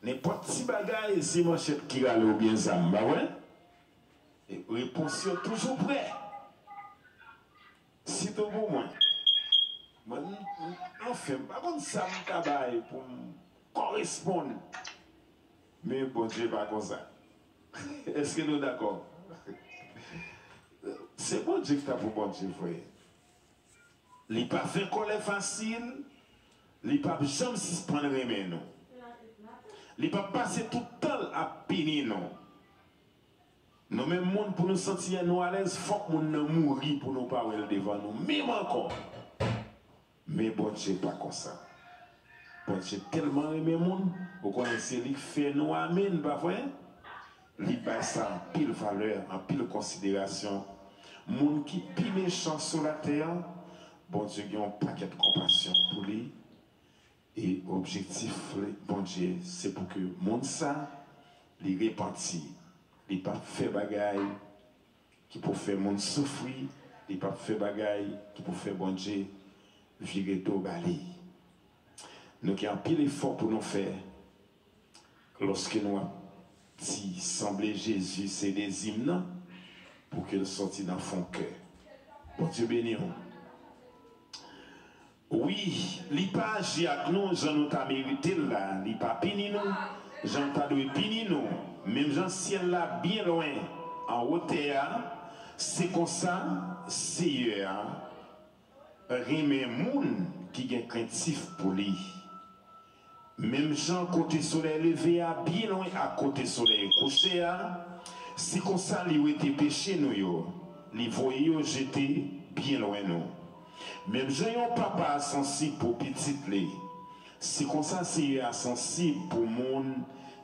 N'importe si bagaille, si manchette qui râle ou bien ça, bah ouais. Et réponse toujours prêt. Si tout pour moi. Enfin, par contre, ça me travaille pour me correspondre. Mais bon Dieu, pas comme ça. Est-ce que nous sommes d'accord? C'est bon Dieu qui t'a pour bon Dieu, frère. Il n'est pas fait qu'on est facile. Il n'est pas jamais suspendre les mains. Il n'est pas passer tout le temps à pénir. Nous, même monde pour nous sentir nous à l'aise, il faut que nous mourir pour nous parler devant nous. Même encore. Mais bon Dieu, pas comme ça. Bon Dieu, tellement aimé le monde, vous connaissez, il fait nous amen, pas vrai? Il bat ça en pile valeur, en pile considération. Monde qui est plus méchant sur la terre, bon Dieu, il y a un paquet de compassion pour lui. Et objectif, bon Dieu, c'est pour que le monde ça, il répartit. Il ne pas fait bagaille qui peut faire le monde souffrir, il ne pas fait bagaille qui peut faire bon Dieu virer tout bali. Nous avons un pile effort pour nous faire. Lorsque nous avons dit sembler Jésus, c'est des hymnes pour qu'il sorte dans son cœur. Bon Dieu béni. Oui, il n'est pas agi avec nous, j'en ai pas mérité là, il n'est pas pini nous, j'en ai pas pini nous, même j'en ciel là bien loin, en hauteur, c'est comme ça, c'est Rémé moun qui est craintif pour lui. Même Jean côté soleil levé à bien loin à côté soleil couché c'est comme ça lui était péché nous yo. Les voyons jeter bien loin nous. Même Jean yon papa sensible pour petit les. C'est comme ça c'est sensible pour monde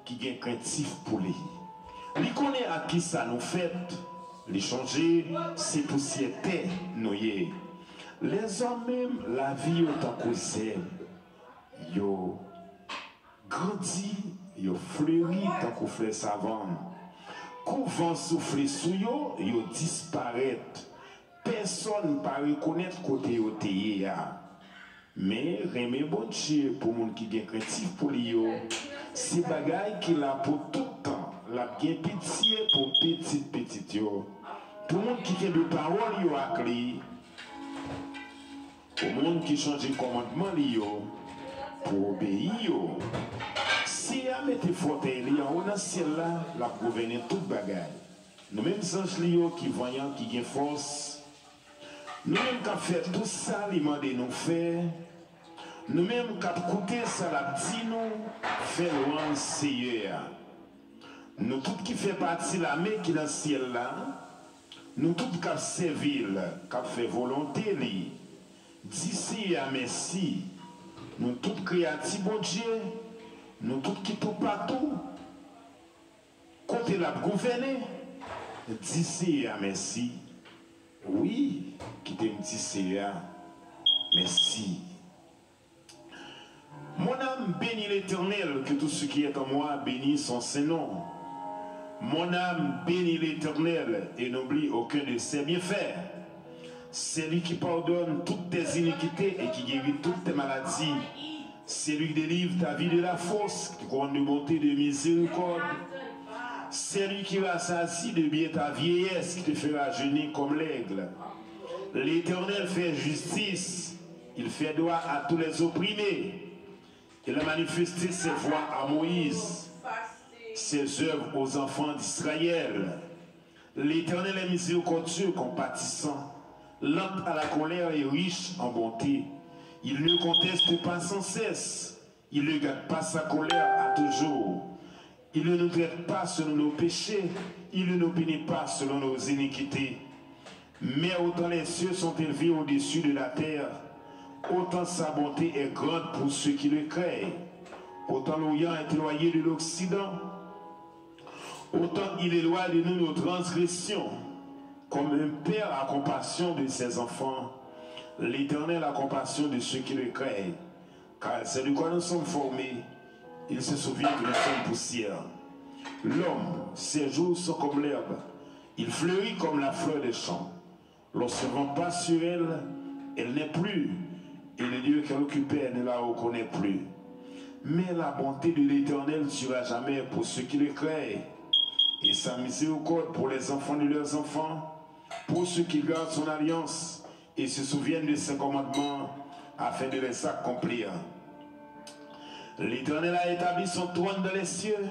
qui est craintif pour lui. Il connaît à qui ça nous fait. Les changer c'est pour s'y être nous. Les hommes même, la vie est en cause. Yo grandi, yo fleuri tant qu'on fleur savane. Quand vent souffle sous yo, yo disparaît. Personne ne peut reconnaître côté yo teye. Mais remé bon Dieu pour moun qui gen craintif pour yo, c'est bagaille qu'il a pour tout le temps. La bien pitié pour petit yo. Pour moun qui gen de parole yo ak li. Au monde qui change le commandement pour obéir. Si a mette forte li en haut dans ciel là, la gouverner toute bagaille. Nous mêmes anges qui voyant qui gain force. Nous mêmes qui fait tout ça, li mande nous faire. Nous mêmes qui écouter ça la dit nous faire loin Seigneur. Nous tous qui fait partie de la main qui dans le ciel là, nous tous qui servir, qui fait volonté li. D'ici à merci, nous tous créatifs, bon Dieu, nous tous qui tout partout, côté la gouverner, d'ici à merci, oui, qui t'aime d'ici à merci. Mon âme bénit l'Éternel, que tout ce qui est en moi bénisse son Saint-Nom. Mon âme bénit l'Éternel et n'oublie aucun de ses bienfaits. C'est lui qui pardonne toutes tes iniquités et qui guérit toutes tes maladies. C'est lui qui délivre ta vie de la fosse, qui couronne de bonté et de miséricorde. C'est lui qui rassasie de bien ta vieillesse, qui te fera jeûner comme l'aigle. L'Éternel fait justice, il fait droit à tous les opprimés. Il a manifesté ses voies à Moïse, ses œuvres aux enfants d'Israël. L'Éternel est miséricordieux, compatissant. Lent à la colère et riche en bonté. Il ne conteste pas sans cesse. Il ne garde pas sa colère à toujours. Il ne nous traite pas selon nos péchés. Il ne nous punit pas selon nos iniquités. Mais autant les cieux sont élevés au-dessus de la terre, autant sa bonté est grande pour ceux qui le craignent. Autant l'Orient est éloigné de l'Occident, autant il éloigne de nous nos transgressions. Comme un père a compassion de ses enfants, l'Éternel a compassion de ceux qui le craignent. Car c'est de quoi nous sommes formés. Il se souvient que nous sommes poussière. L'homme, ses jours sont comme l'herbe. Il fleurit comme la fleur des champs. Lorsque le vent passe sur elle, elle n'est plus. Et le Dieu qu'elle occupait ne la reconnaît plus. Mais la bonté de l'Éternel ne sera jamais pour ceux qui le craignent, et sa miséricorde pour les enfants de leurs enfants, pour ceux qui gardent son alliance et se souviennent de ses commandements afin de les accomplir. L'Éternel a établi son trône dans les cieux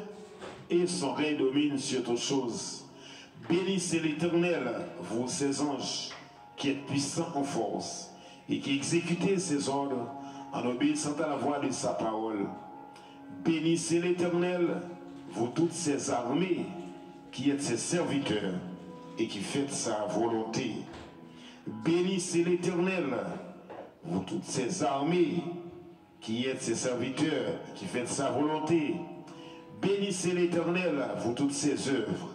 et son règne domine sur toutes choses. Bénissez l'Éternel, vous ses anges, qui êtes puissants en force et qui exécutez ses ordres en obéissant à la voix de sa parole. Bénissez l'Éternel, vous toutes ses armées, qui êtes ses serviteurs et qui faites sa volonté. Bénissez l'Éternel, vous toutes ses armées, qui êtes ses serviteurs, qui faites sa volonté. Bénissez l'Éternel, vous toutes ses œuvres,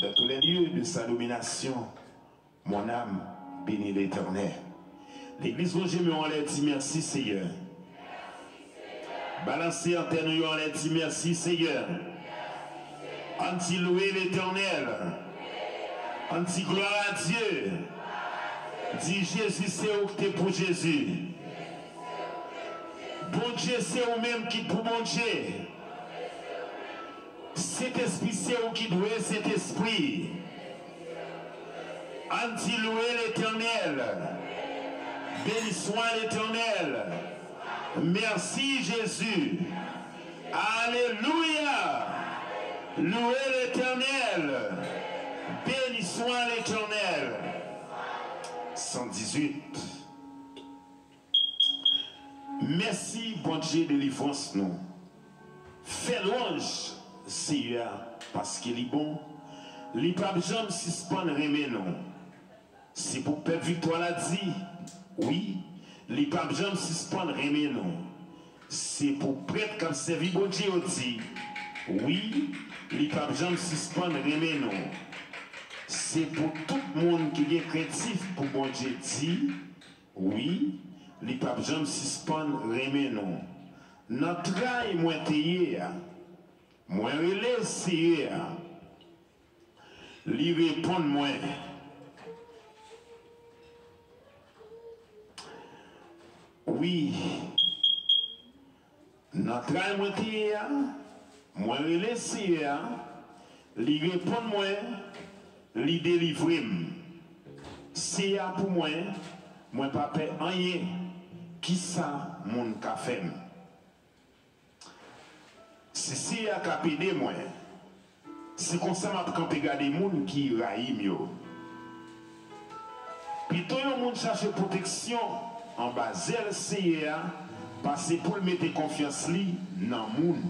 dans tous les lieux de sa domination. Mon âme bénit l'Éternel. L'église Roger on l'a dit merci Seigneur. Balancez antenne, on l'a dit merci Seigneur. On dit louer l'Éternel. On dit gloire à Dieu. Dis Jésus, c'est où que pour Jésus. Bon Dieu, c'est vous même qui pour bon Dieu. Cet esprit, c'est vous qui doit cet esprit. On dit louer l'Éternel. Béni soit l'Éternel. Merci Jésus. Alléluia. Louez l'Éternel. Béni soit l'Éternel. 118. Merci, bon Dieu, de délivrance, nous. Fais louange, Seigneur, parce qu'il est bon. Les papes jamais suspendent remet nous. C'est pour perdre victoire l'a dit. Oui, les papes jamais suspendent remet nous. C'est pour prêtre comme servi bon Dieu dit. Oui, les papes jamais suspendent remet nous. C'est pour tout le monde qui est créatif pour bon Dieu dit. Oui, les papes jamais suspendent remet nous. Notre travail moins tayé, moins relais, lui répondre moins. Oui, notre travail moins tayé, moins relais, lui répondre moins, lui délivrer. C'est pour moi, moi pas faire rien. Qui ça, mon café? Si c'est à capéder moi, c'est comme ça que je peux regarder les gens qui raillent. Puis tout le monde cherche protection en bas de CA, parce que pour mettre confiance dans le monde.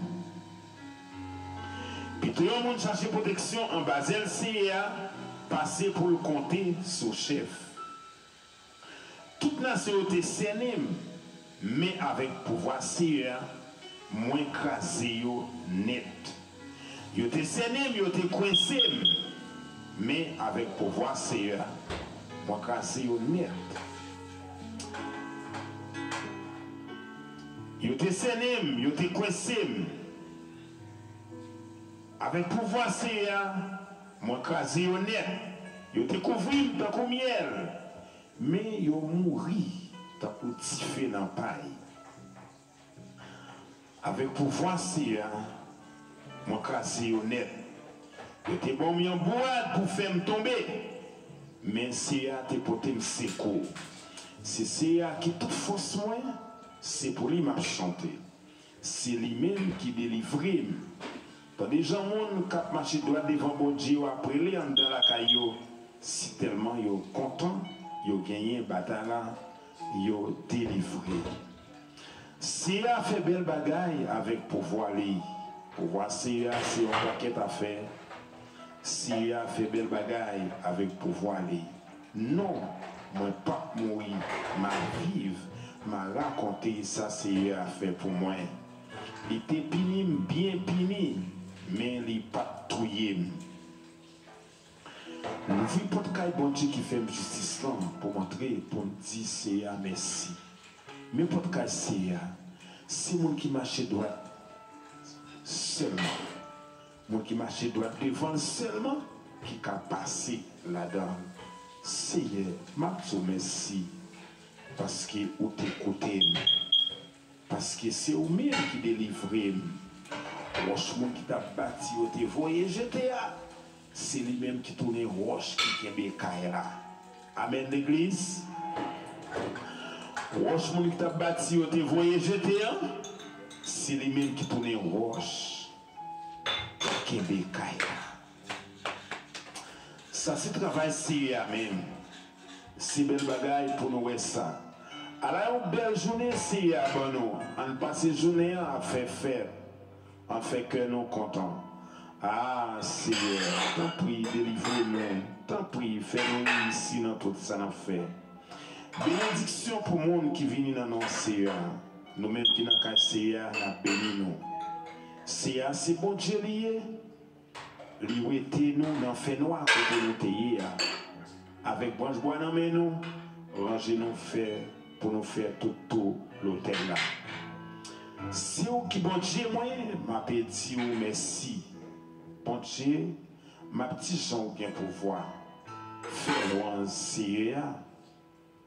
Puis tout le monde cherche protection en bas de CA, parce que pour le compter sur le chef. Toute nation était saine, mais avec pouvoir CA, moins crasé net. Yo te séné, yo te coincé, mais avec pouvoir CA, moins crasé net. Yo te séné, yo te coincé, avec pouvoir CA, moins crasé net. Yo te couvri dans comme miel, mais yo mouri dans comme tifé dans paille. Avec pouvoir CA, mon cassé honnête. J'étais bon en boîte pour faire me tomber. Mais CA te porté me secours. C'est CA qui toute force moi, c'est pour lui m'a chanté. C'est lui-même qui délivre. Quand des gens qui marchent droit devant bon Dieu après les dans la caillou, si tellement ils sont contents, ils ont gagné une bataille là, ils ont délivré. Si a fait belle bagaille avec pouvoir li, pouvoir si c'est un paquet à faire. Si a fait belle bagaille avec pouvoir li, non, moi pas mourir, ma vive, m'a raconté ça c'est a fait pour moi. Il était pini, bien pini, mais il pas touillé. Nous voyons pas de bon Dieu qui fait justice là pour montrer, pour dire c'est à merci. Mais pour le c'est mon qui marche droit seulement. Mon qui marche droit devant seulement qui a passé là-dedans. Seigneur, je te merci parce que vous t'écoutez. Parce que c'est vous-même qui délivrez. Roche qui t'a bâti, vous te voyez GTA. C'est lui-même qui tourne roche qui est Kaira. Amen l'église. Roche qui t'a bâti, vous te voyez GTA. C'est lui-même qui tourne roche qui est Kaira. Ça c'est travail sérieux même. C'est belle bagaille pour nous ça. Alors une belle journée sérieux pour nous. On passe journée à faire. En fait que nous contents. Ah, Seigneur, tant pis, délivrez-nous. Tant pis, fais-nous ici dans tout ça nous fait. Bénédiction pour le monde qui vient dans nos Seigneur. Nous-mêmes qui n'avons qu'à Seigneur, nous bénissons. Seigneur, c'est bon Dieu lié. Liouetez-nous dans le fait noir que nous t'ayons. Avec branche bois dans nous, rangez-nous faire pour nous faire tout l'hôtel là. Si vous qui bon Dieu, moi, ma petit ou merci. Bon Dieu, ma petite Jean bien pouvoir. Faire loin Seigneur,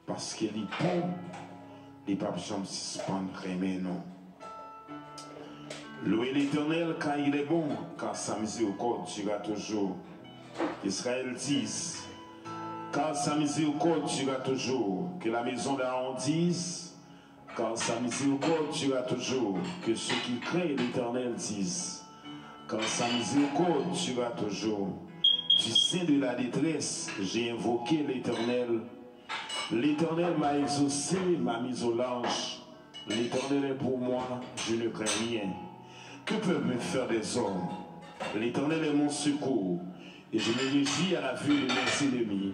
parce qu'il est bon, les papes jamais suspendre mais non. Louez l'Éternel car il est bon, car sa miséricorde durera toujours. Israël 10. Car sa miséricorde durera toujours. Que la maison d'Aaron dise. Car sa miséricorde durera toujours, que ceux qui craignent l'Éternel disent. Car sa miséricorde durera toujours. Du sein de la détresse, j'ai invoqué l'Éternel. L'Éternel m'a exaucé, m'a mis au large. L'Éternel est pour moi, je ne crains rien. Que peuvent me faire des hommes? L'Éternel est mon secours, et je me réjouis à la vue de mes ennemis.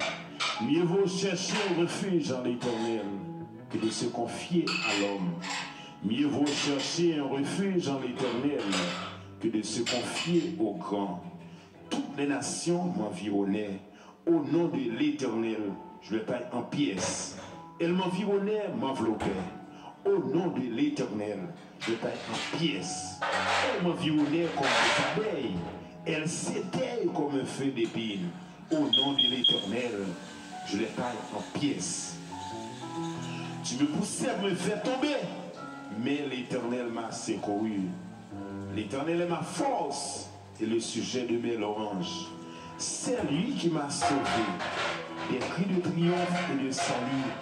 Mieux vaut chercher un refuge en l'Éternel que de se confier à l'homme. Mieux vaut chercher un refuge en l'Éternel que de se confier au grand. Toutes les nations m'environnaient. Au nom de l'Éternel, je le taille en pièces. Elles m'environnaient, m'enveloppaient. Au nom de l'Éternel, je le taille en pièces. Elles m'environnaient comme des abeilles. Elles s'éteignent comme un feu d'épine. Au nom de l'Éternel, je les taille en pièces. Tu me poussais à me faire tomber, mais l'Éternel m'a secouru. L'Éternel est ma force et le sujet de mes louanges. C'est lui qui m'a sauvé. Des cris de triomphe et de salut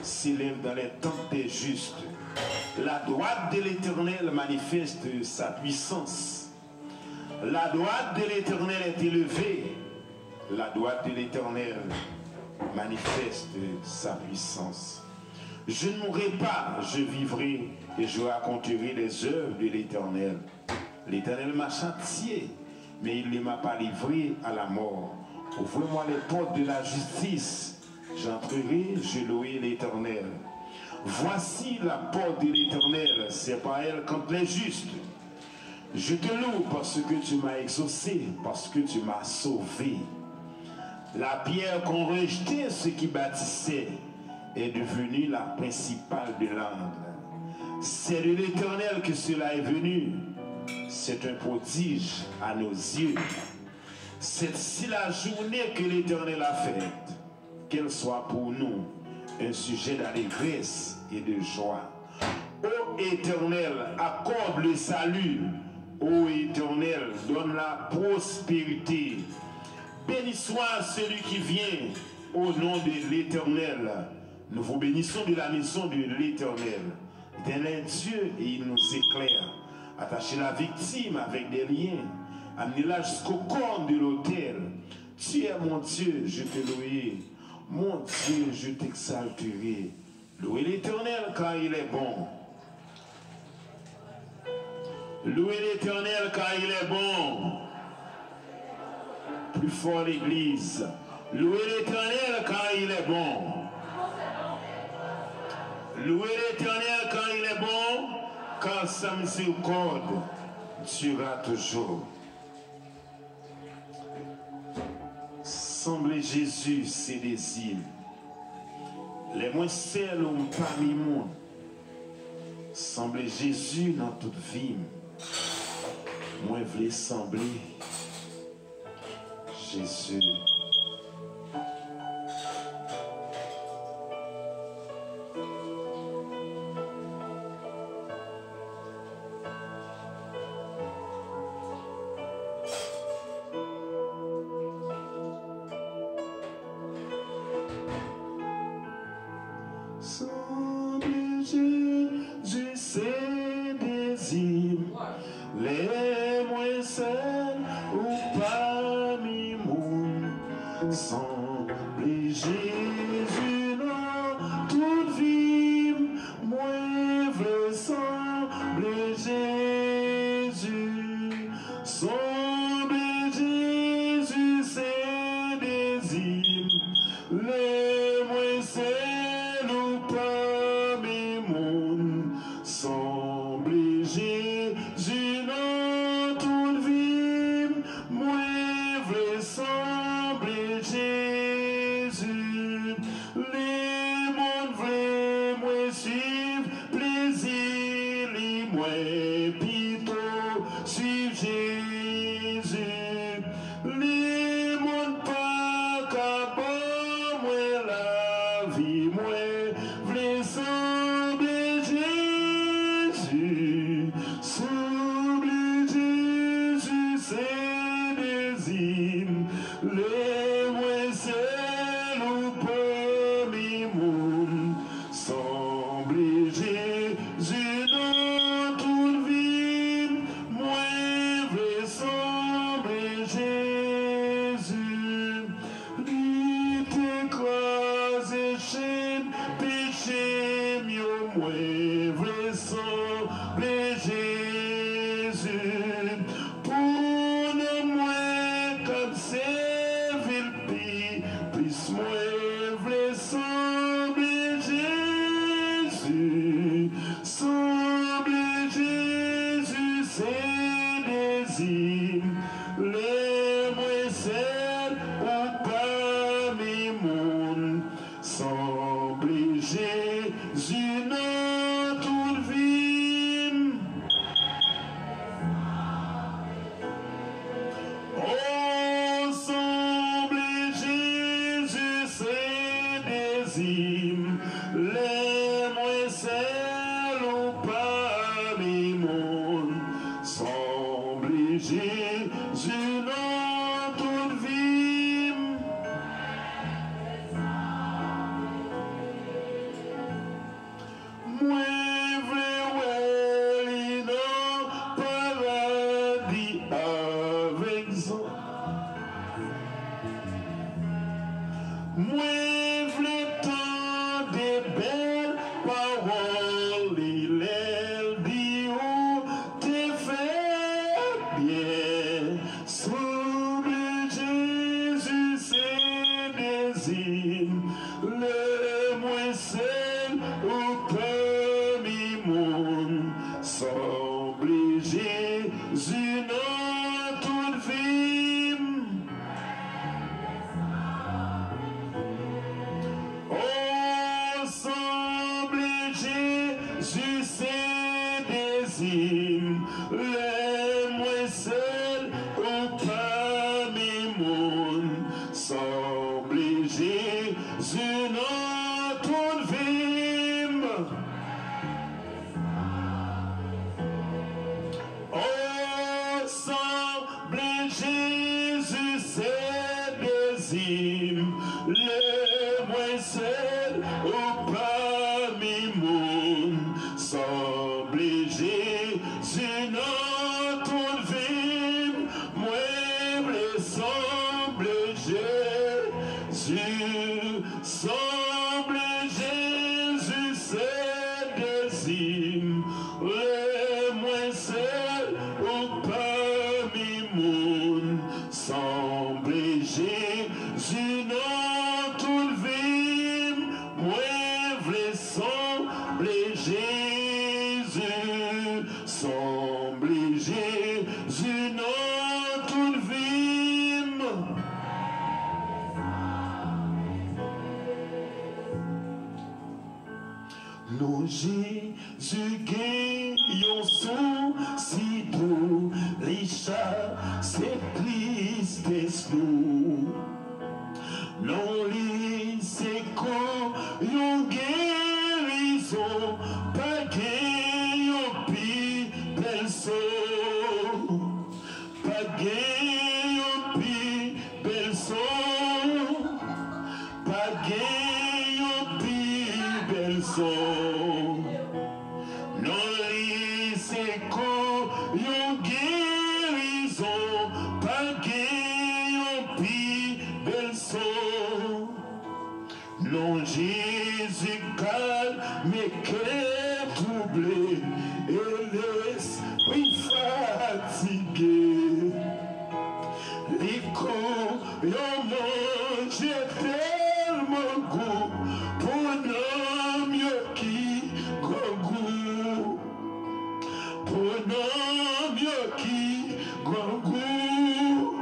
s'élèvent dans les tentes des justes. La droite de l'Éternel manifeste sa puissance. La droite de l'Éternel est élevée. La droite de l'Éternel manifeste sa puissance. Je ne mourrai pas, je vivrai et je raconterai les œuvres de l'Éternel. L'Éternel m'a châtié, mais il ne m'a pas livré à la mort. Ouvrez-moi les portes de la justice. J'entrerai, je louerai l'Éternel. Voici la porte de l'Éternel, c'est par elle contre les justes. Je te loue parce que tu m'as exaucé, parce que tu m'as sauvé. La pierre qu'ont rejeté ceux qui bâtissaient est devenue la principale de l'angle. C'est de l'Éternel que cela est venu. C'est un prodige à nos yeux. C'est si la journée que l'Éternel a faite, qu'elle soit pour nous un sujet d'allégresse et de joie. Ô Éternel, accorde le salut. Ô Éternel, donne la prospérité. Béni soit celui qui vient au nom de l'Éternel. Nous vous bénissons de la maison de l'Éternel. L'Éternel est Dieu et il nous éclaire. Attachez la victime avec des liens. Amenez-la jusqu'au corps de l'autel. Tu es mon Dieu, je te louerai. Mon Dieu, je t'exalterai. Louez l'Éternel car il est bon. Louez l'Éternel car il est bon. Plus fort l'Église. Louez l'Éternel car il est bon. Louez l'Éternel car il est bon, car sa miséricorde durera toujours. Semblez Jésus ses désirs. Les moins seuls ont parmi moi. Semblez Jésus dans toute vie. Moi voulais sembler Jésus. les moins seuls ou parmi moun, semble Jésus dans toute vie, moi veux sembler Jésus, semble Jésus c'est désir, les moins seuls ou parmi moun, semble Jésus dans toute vie, moi veux sembler Jésus, les mondes vrais moi suivre plaisir, les moi plutôt suivre Jésus, les mondes pas capable moi la vie moi veux sembler Jésus, sembler Jésus c'est désir, les moins seuls ou parmi moun, sembler Jésus dans toute vie, moi veux sembler Jésus, lui t'écraser chaîne, péché mieux, moi veux sembler Jésus, pour nous moins comme c'est vil plus moi veux sembler Jésus, sembler Jésus c'est désir, les moins seuls ou parmi moun, sembler Jésus dans toute vie. Oh, semble Jésus c'est désir, les moins seuls ou parmi moun, semble Jésus dans toute vie. Moi veux dans paradis avec ça. Moi veux tant de belles paroles, il dit où t'es fait bien. Semble Jésus c'est désir, le moins seul ou parmi moun, semble Jésus dans toute vie. Oh, semble Jésus c'est désir, le moins seul ou parmi moun, semble Jésus dans toute vie. Oh, semble Jésus c'est désir, le moins seul ou parmi moun, semble Jésus dans toute vie. Moi veux sembler Jésus, semble Jésus c'est désir, le moins seul ou parmi moun, semble Jésus dans toute vie. Moi veux sembler Jésus, semble Jésus dans toute vie. Nous Jésus gagnons souci pour les chats, c'est tristesse nous. Non c'est qu'on yon guérison, pas gagnons pi belle so, pas gagnons pi belle so, pas gagnons pi belle so. Non c'est qu'on yon guérison. grand goût.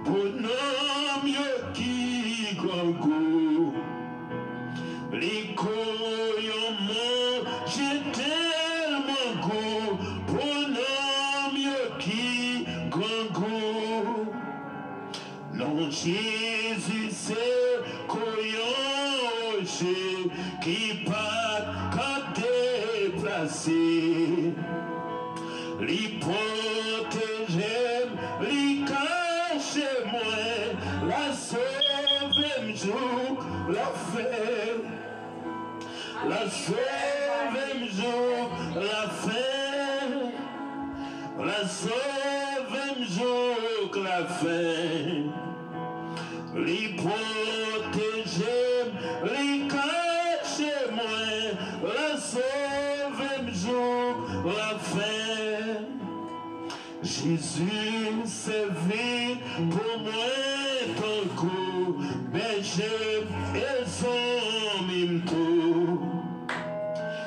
Bonhomme yo qui grand goût. Les coyons mangent tellement goût. Bonhomme yo qui grand goût. Non, Jésus c'est coyons qui pas qu'à déplacer. Li protège, li cache moi, la sauve jour, la fait. La sauve jour, la fait. La sauve jour, la fait. Li protège, li cache moi, la sauve jour, la fait. Jésus servi pour moi ton coup, berger et son mime tout.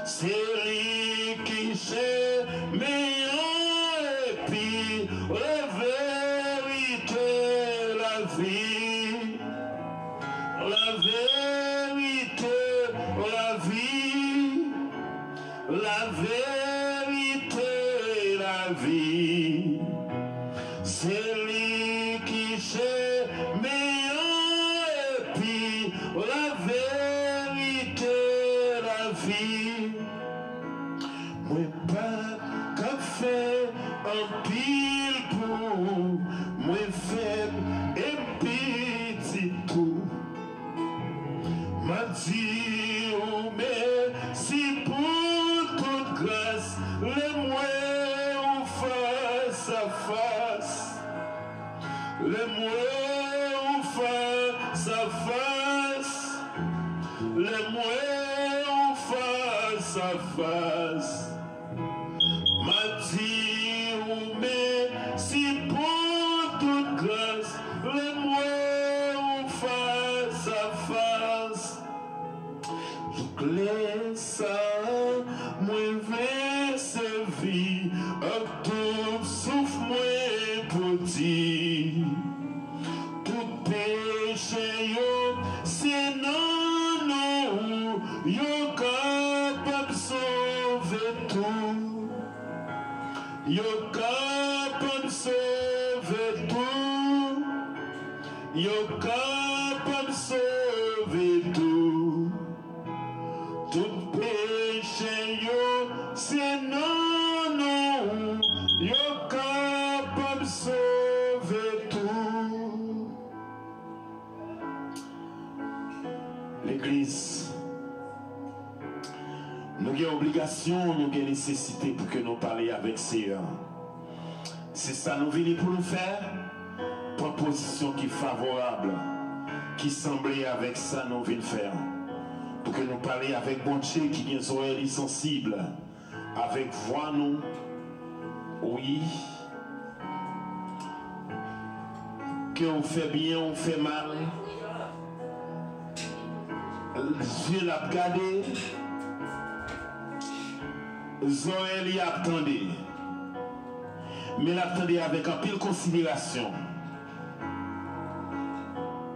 C'est lui qui sait meilleur et puis la vérité, la vie, la vérité, la vie, la vérité, la vie. C'est lui qui sait meilleur et puis la vérité, la vie. Moi pas qu'à faire un pile pour moi faible et petit tout. M'a dit oh merci pour toute grâce, les mots face à face. Les mots face à face, les mots face à face. M'a dit oh merci pour toute grâce, les mots face à face. Je laisse ça, moi vais servir, tout souffle moi pour dire. Tout péché yo, c'est non, non, yo capable sauver tout. Yo capable sauver tout. Yo capable sauver tout. Tout péché yo, c'est non, non, yo capable sauver tout. L'Église, nous avons obligation, nous avons nécessité pour que nous parlions avec Seigneur. C'est ça nous venons pour nous faire. Proposition qui est favorable, qui semblait avec ça nous venons faire. Pour que nous parlions avec bon Dieu qui vient aux oreilles sensibles, avec voix nous, oui, que on fait bien, on fait mal, Dieu l'a regardé, les oreilles attendaient, mais l'attendait avec un pile considération.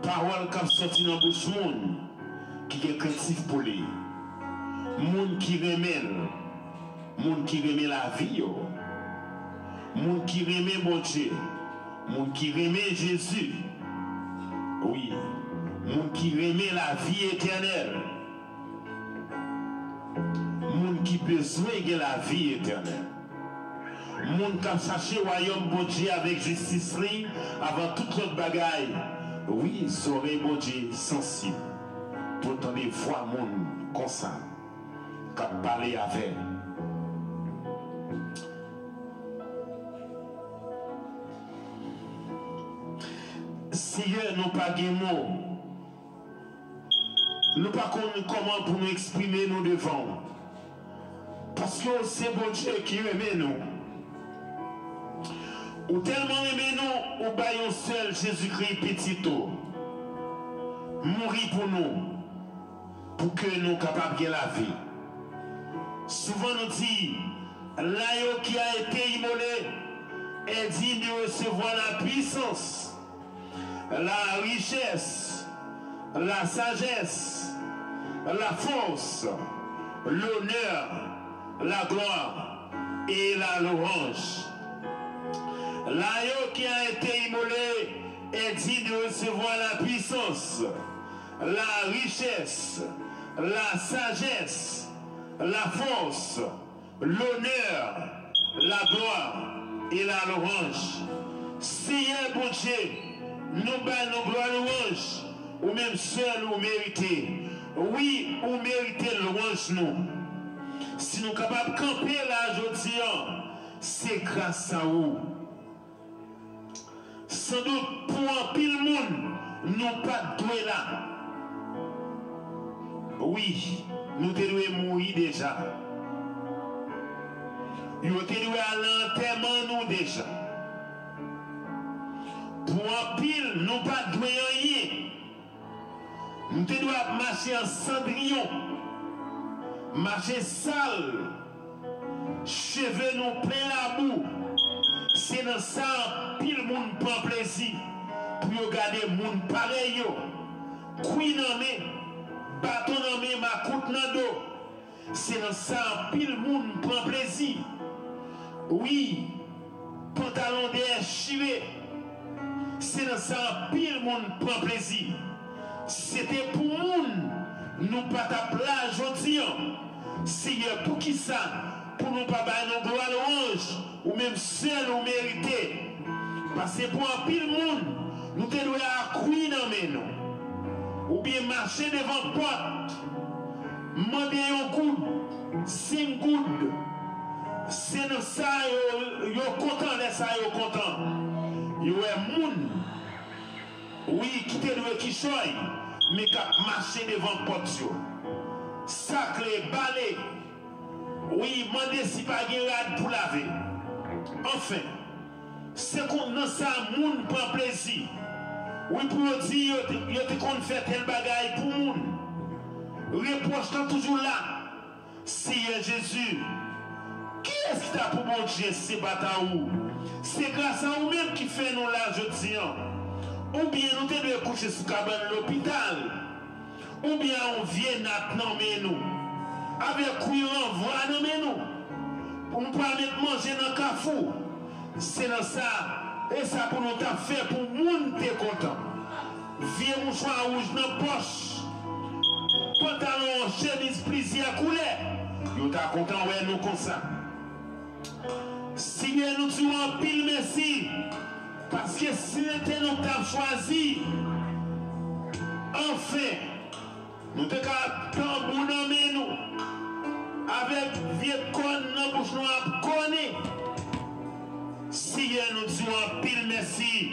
Parole qui sorti dans la bouche monde qui est craintif pour lui. Monde qui remet, monde qui remet la vie, monde qui remet mon Dieu, monde qui remet Jésus. Oui, monde qui remet la vie éternelle. Monde qui besoin de la vie éternelle. Monde qui a cherché le royaume bon Dieu avec justice avant toute autre bagaille. Oui, sauver mon Dieu sensible. Pour entendre voix monde comme ça, qui parler avec. Si nous pas de mots, nous pas comment pour nous exprimer nous devant. Parce que c'est bon Dieu qui aime nous. Ou tellement aimé nous, ou baillons seul Jésus-Christ petito. Mourir pour nous. Pour que nous soyons capables de la vie. Souvent nous dit, l'agneau qui a été immolé est digne de recevoir la puissance, la richesse, la sagesse, la force, l'honneur, la gloire et la louange. L'agneau qui a été immolé est digne de recevoir la puissance, la richesse, la sagesse, la force, l'honneur, la gloire et la louange. Seigneur bon Dieu, nous bannons gloire louange, ou même seul ou mérité. Oui, ou mérité louange nous. Si nous sommes capables de camper là aujourd'hui, c'est grâce à vous. Sans doute pour un pile monde, nous pas doués là. Oui, nous devons mourir déjà. Nous devons à l'enterrement nous déjà. Pour un pile, nous pas doués rien. Nous devons marcher en cendrillon, marcher sale, cheveux nous plein la boue. C'est dans ça pile monde prend plaisir pour regarder monde pareil. Couille dans mes, bâton dans mes, ma coute dans dos. C'est dans ça pile monde prend plaisir. Oui, pantalon déchiré. C'est dans ça pile monde prend plaisir. C'était pour monde, nous pas ta plage aujourd'hui. Seigneur, pour qui ça? Pour nous pas bailler nos gloires louange, ou même seul ou mérité. Parce que pour un pile monde, nous devons accourir dans nous. Ou bien marcher devant porte, demander un coup, 5 gouttes. C'est dans ça, yo content de ça, yo content. Yo est monde. Oui, qui te doit qui choy, mais qui marcher devant porte. Sacré, balai. Oui, demandez si pas de pour laver. Enfin, c'est qu'on dans ça, moun prend plaisir. Oui, pour dire, il te qu'on fait tel bagaille pour moun. Reproche toujours là. Seigneur Jésus, qui est-ce qui t'a pour mon Dieu, c'est bataou? C'est grâce à vous-même qui fait nous là, je dis. Ou bien nous devons coucher sous cabane l'hôpital. Ou bien on vient maintenant, mais nous. Avec quoi on voit nous. Pour nous pas mettre manger dans le cafou. C'est dans ça. Et ça pour nous t'a fait pour moun t'es content. Vieux mouchoir rouge dans la poche. Pantalon, chemise, plaisir à couler. Nous t'a content, ouais, nous comme ça. Seigneur, nous disons en pile merci. Parce que si c'était nous t'avons choisi, enfin, nous te tambour dans nous, avec vieux con dans bouche noire, connaît. Seigneur, nous disons en pile merci.